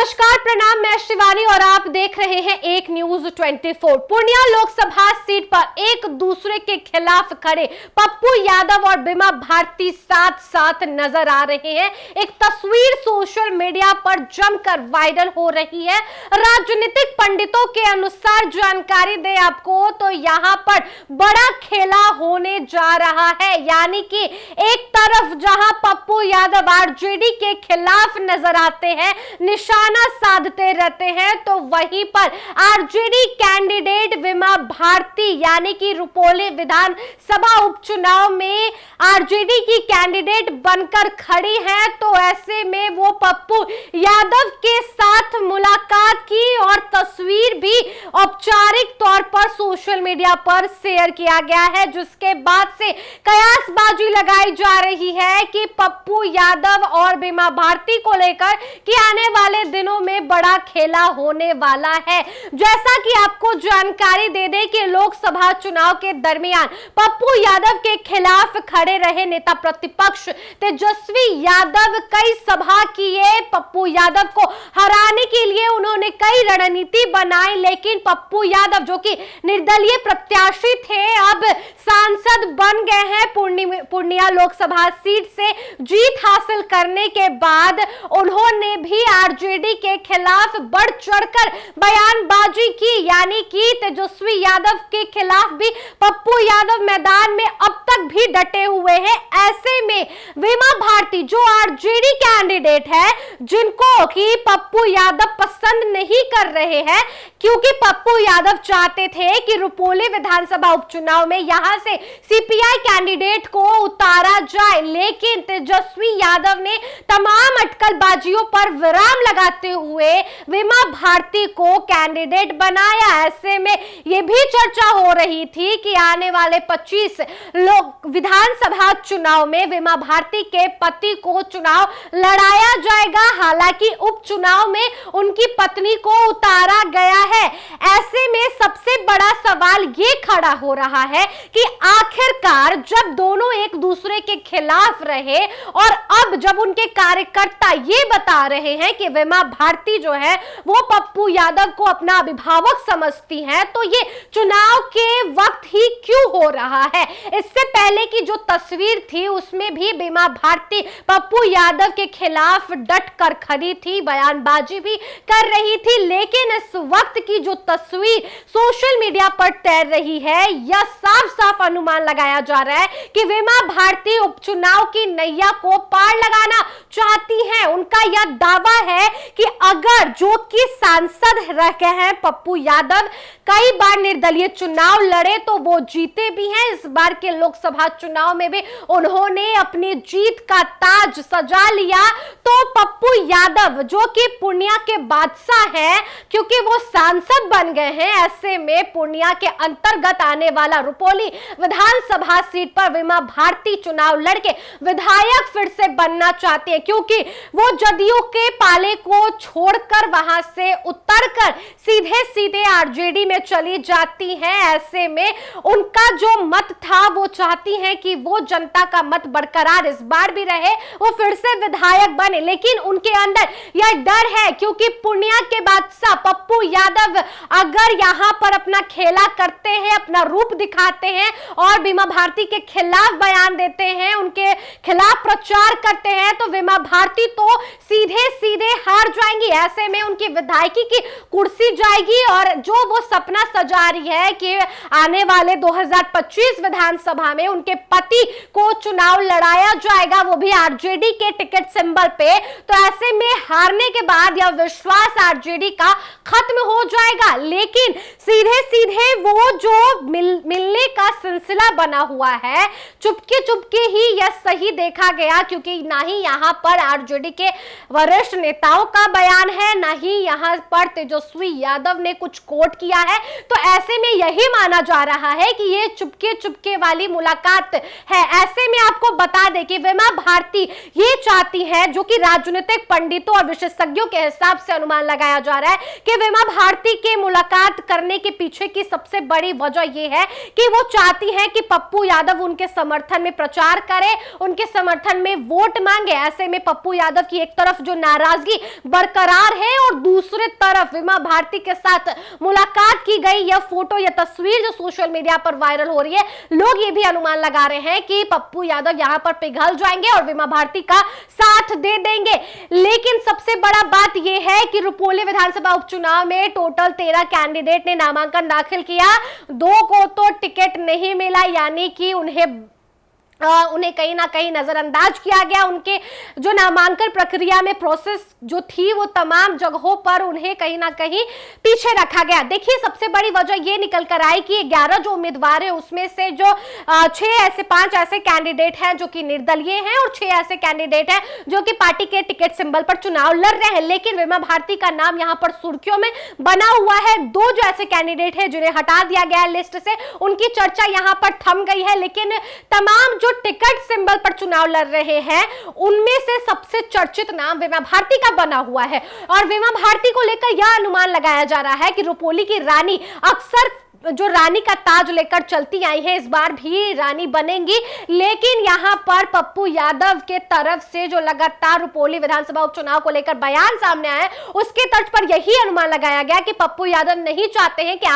नमस्कार, प्रणाम। मैं शिवानी और आप देख रहे हैं एक न्यूज 24। पूर्णिया लोकसभा सीट पर एक दूसरे के खिलाफ खड़े पप्पू यादव और बीमा भारती साथ साथ नजर आ रहे हैं। एक तस्वीर सोशल मीडिया पर जमकर वायरल हो रही है। राजनीतिक पंडितों के अनुसार जानकारी दे आपको तो यहाँ पर बड़ा खेला होने जा रहा है। यानी कि एक तरफ जहां पप्पू यादव आरजेडी के खिलाफ नजर आते हैं, निशाना साधते रहते हैं, तो वहीं पर आरजेडी कैंडिडेट बीमा भारती यानी कि रुपोली विधानसभा उपचुनाव में आरजेडी की कैंडिडेट बनकर खड़ी हैं। तो ऐसे में वो पप्पू यादव के साथ मुलाकात की और तस्वीर भी औपचारिक तौर पर सोशल मीडिया पर शेयर किया गया है, जिसके बाद से कयासबाजी लगाई जा रही है कि पप्पू यादव और बीमा भारती को लेकर कि आने वाले दिनों में बड़ा खेला होने वाला है। जैसा कि आपको जानकारी दे दें कि लोकसभा चुनाव के दरमियान पप्पू यादव के खिलाफ खड़े रहे नेता प्रतिपक्ष तेजस्वी यादव कई सभा किए। पप्पू यादव को हराने के लिए उन्होंने कई रणनीति बनाई, लेकिन पप्पू यादव जो कि निर्दलीय प्रत्याशी थे अब सांसद बन गए हैं। पूर्णिया लोकसभा सीट से जीत हासिल करने के बाद उन्होंने भी आरजेडी के खिलाफ बढ़ चढ़कर बयानबाजी की। यानी कि तेजस्वी यादव के खिलाफ भी पप्पू यादव मैदान में अब तक भी डटे हुए हैं। ऐसे में बीमा भारती जो आरजेडी कैंडिडेट है, जिनको कि पप्पू यादव पसंद नहीं कर रहे हैं, क्योंकि पप्पू यादव चाहते थे कि रुपोली विधानसभा उपचुनाव में यहां से सीपीआई कैंडिडेट को उतारा जाए, लेकिन तेजस्वी यादव ने तमाम अटकलबाजियों पर विराम लगाते हुए बीमा भारती को कैंडिडेट बनाया। ऐसे में यह भी चर्चा हो रही थी कि आने वाले 25 विधानसभा चुनाव में बीमा भारती के पति को चुनाव लड़ाया जाएगा। हालांकि उपचुनाव में उनकी पत्नी को उतारा गया है। ऐसे में सबसे बड़ा सवाल ये खड़ा हो रहा है कि आखिरकार जब दोनों एक दूसरे के खिलाफ रहे और अब जब उनके कार्यकर्ता ये बता रहे हैं कि बीमा भारती जो है वो पप्पू यादव को अपना अभिभावक समझती हैं, तो ये चुनाव के वक्त ही क्यों हो रहा है? इससे पहले की जो तस्वीर थी उसमें भी बीमा भारती पप्पू यादव के खिलाफ डट कर खड़ी थी, बयानबाजी भी कर रही थी, लेकिन इस वक्त की जो तस्वीर सोशल मीडिया पर तैर रही है, यह साफ साफ अनुमान लगाया जा रहा है कि बीमा भारती उपचुनाव की नैया को पार लगाना चाहती हैं। उनका यह दावा है कि अगर जो कि सांसद रह गए हैं पप्पू यादव, कई बार निर्दलीय चुनाव लड़े तो वो जीते भी हैं। इस बार के लोकसभा चुनाव में भी उन्होंने अपनी जीत का ताज सजा लिया। तो पप्पू यादव जो कि पूर्णिया के बादशाह हैं, क्योंकि वो सांसद बन गए हैं, ऐसे में पूर्णिया के अंतर्गत आने वाला रुपोली विधानसभा सीट पर बीमा भारती चुनाव लड़के विधायक फिर से बनना चाहते हैं, क्योंकि वो जदयू के पाले को छोड़कर वहां से उतरकर सीधे सीधे आरजेडी में चली जाती हैं। ऐसे में उनका जो मत था वो चाहती हैं कि वो जनता का मत बरकरार इस बार भी रहे, वो फिर से विधायक बने, लेकिन उनके अंदर यह डर है क्योंकि पूर्णिया के बादशाह पप्पू यादव अगर यहां पर अपना खेला करते हैं, अपना रूप दिखाते हैं और बीमा भारती के खिलाफ बयान देते हैं, उनके खिलाफ प्रचार करते हैं, तो बीमा भारती तो सीधे सीधे हार जाएंगी। ऐसे में उनकी विधायकी की कुर्सी जाएगी और जो वो सपना सजा रही है कि आने वाले 2025 विधानसभा में उनके पति को चुनाव लड़ाया जाएगा, वो भी आरजेडी के टिकट सिंबल पे, तो ऐसे में हारने के बाद यह विश्वास आरजेडी का खत्म हो जाएगा। लेकिन सीधे सीधे वो जो मिलने का सिलसिला बना हुआ है, चुपके चुपके ही यह सही देखा गया, क्योंकि ना ही यहाँ पर आरजेडी के वरिष्ठ नेताओं का बयान है, ना ही यहाँ पर तेजस्वी यादव ने कुछ कोट किया है। तो ऐसे में यही माना जा रहा है कि ये चुपके चुपके वाली मुलाकात मुलाकात है। ऐसे में आपको बता दें कि विमा भारती ये चाहती है, जो कि राजनीतिक पंडितों और विशेषज्ञों के हिसाब से अनुमान लगाया जा रहा है कि विमा भारती के मुलाकात करने के पीछे की सबसे बड़ी वजह यह है कि वो चाहती है कि पप्पू यादव उनके समर्थन में प्रचार करे, उनके समर्थन में वोट मांगे। ऐसे में पप्पू यादव की एक तरफ जो नाराजगी बरकरार है और दूसरी तरफ विमा भारती के साथ मुलाकात की गई यह फोटो, यह तस्वीर जो सोशल मीडिया पर वायरल हो रही है, लोग ये भी अनुमान लगा रहे हैं कि पप्पू यादव यहां पर पिघल जाएंगे और विमा भारती का साथ दे देंगे। लेकिन सबसे बड़ा बात यह है कि रुपोली विधानसभा उपचुनाव में टोटल 13 कैंडिडेट ने नामांकन दाखिल किया, 2 को तो टिकट नहीं मिला, यानी कि उन्हें कहीं ना कहीं नजरअंदाज किया गया। उनके जो नामांकन प्रक्रिया में प्रोसेस जो थी वो तमाम जगहों पर उन्हें कहीं ना कहीं पीछे रखा गया। देखिए, सबसे बड़ी वजह ये निकल कर आई कि 11 जो उम्मीदवार है उसमें से जो 5 ऐसे कैंडिडेट हैं जो कि निर्दलीय हैं और 6 ऐसे कैंडिडेट हैं जो कि पार्टी के टिकट सिंबल पर चुनाव लड़ रहे हैं। लेकिन विमा भारती का नाम यहां पर सुर्खियों में बना हुआ है। 2 जो ऐसे कैंडिडेट हैं जिन्हें हटा दिया गया है लिस्ट से, उनकी चर्चा यहां पर थम गई है। लेकिन तमाम टिकट सिंबल पर चुनाव लड़ रहे हैं उनमें से सबसे चर्चित नाम विमा भारती का बना हुआ है। और विमा भारती को लेकर यह अनुमान लगाया जा रहा है कि रुपोली की रानी अक्सर जो रानी का ताज लेकर चलती आई है, इस बार भी रानी बनेंगी। लेकिन यहां पर पप्पू यादव के तरफ से जो लगातार रुपोली विधानसभा उपचुनाव को लेकर बयान सामने आया है, उसके तर्ज पर यही अनुमान लगाया गया कि पप्पू यादव नहीं चाहते हैं कि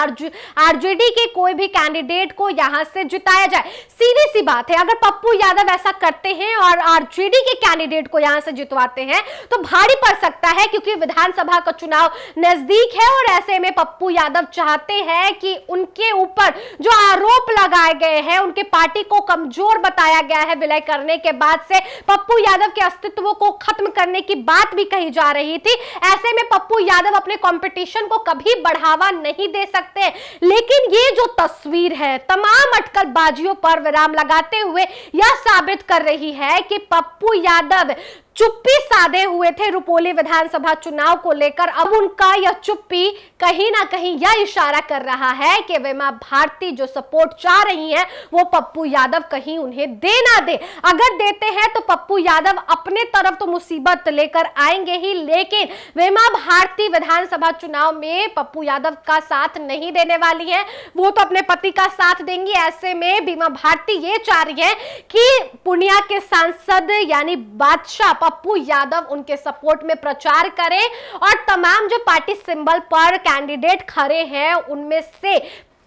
आरजेडी के कोई भी कैंडिडेट को यहां से जिताया जाए। सीधी सी बात है, अगर पप्पू यादव ऐसा करते हैं और आरजेडी के कैंडिडेट को यहां से जितवाते हैं तो भारी पड़ सकता है, क्योंकि विधानसभा का चुनाव नजदीक है। और ऐसे में पप्पू यादव चाहते हैं कि उनके ऊपर जो आरोप लगाए गए हैं, उनके पार्टी को कमजोर बताया गया है विलय करने के बाद से, पप्पू यादव के अस्तित्व को खत्म करने की बात भी कही जा रही थी। ऐसे में पप्पू यादव अपने कंपटीशन को कभी बढ़ावा नहीं दे सकते। लेकिन ये जो तस्वीर है तमाम अटकलबाजियों पर विराम लगाते हुए यह साबित कर रही है कि पप्पू यादव चुप्पी साधे हुए थे रुपोली विधानसभा चुनाव को लेकर। अब उनका यह चुप्पी कहीं ना कहीं यह इशारा कर रहा है कि विमा भारती जो सपोर्ट चाह रही है वो पप्पू यादव कहीं उन्हें दे ना दे। अगर देते हैं तो पप्पू यादव अपने तरफ तो मुसीबत लेकर आएंगे ही, लेकिन विमा भारती विधानसभा चुनाव में पप्पू यादव का साथ नहीं देने वाली है, वो तो अपने पति का साथ देंगी। ऐसे में विमा भारती ये चाह रही है कि पूर्णिया के सांसद यानी बादशाह पप्पू यादव उनके सपोर्ट में प्रचार करें और तमाम जो पार्टी सिंबल पर कैंडिडेट खड़े हैं उनमें से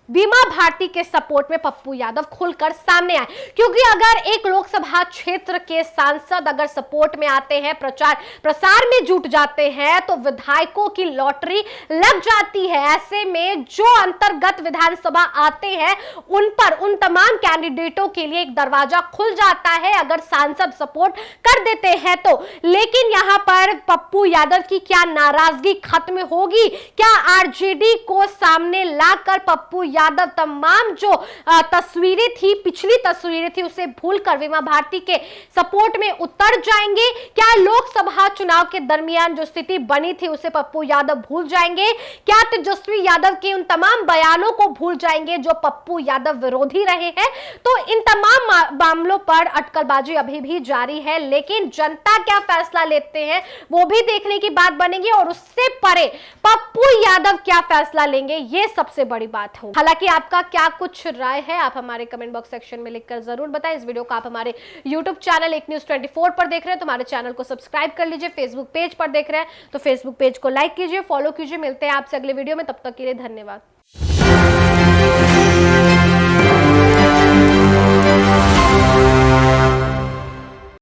विमा भारती के सपोर्ट में पप्पू यादव खुलकर सामने आए। क्योंकि अगर एक लोकसभा क्षेत्र के सांसद अगर सपोर्ट में आते हैं, प्रचार प्रसार में जुट जाते हैं, तो विधायकों की लॉटरी लग जाती है। ऐसे में जो अंतर्गत विधानसभा आते हैं उन पर उन तमाम कैंडिडेटों के लिए एक दरवाजा खुल जाता है अगर सांसद सपोर्ट कर देते हैं तो। लेकिन यहां पर पप्पू यादव की क्या नाराजगी खत्म होगी? क्या आरजेडी को सामने लाकर पप्पू यादव तमाम जो तस्वीरें थी, पिछली तस्वीरें थी, उसे भूलकर विमा भारती के सपोर्ट में उतर जाएंगे? क्या लोकसभा चुनाव के दरमियान जो स्थिति बनी थी उसे पप्पू यादव भूल जाएंगे? क्या तेजस्वी यादव के उन तमाम बयानों को भूल जाएंगे जो पप्पू यादव विरोधी रहे हैं? तो इन तमाम मामलों पर अटकलबाजी अभी भी जारी है, लेकिन जनता क्या फैसला लेते हैं वो भी देखने की बात बनेगी। और उससे परे पप्पू यादव क्या फैसला लेंगे ये सबसे बड़ी बात होगी। हालांकि आपका क्या कुछ राय है आप हमारे कमेंट बॉक्स सेक्शन में लिखकर जरूर बताएं। इस वीडियो को आप हमारे यूट्यूब चैनल एक न्यूज 24 पर देख रहे हैं तो हमारे चैनल को सब्सक्राइब कर लीजिए। फेसबुक पेज पर देख रहे हैं तो फेसबुक पेज को लाइक कीजिए, फॉलो कीजिए। मिलते हैं आपसे अगले वीडियो में, तब तक के लिए धन्यवाद।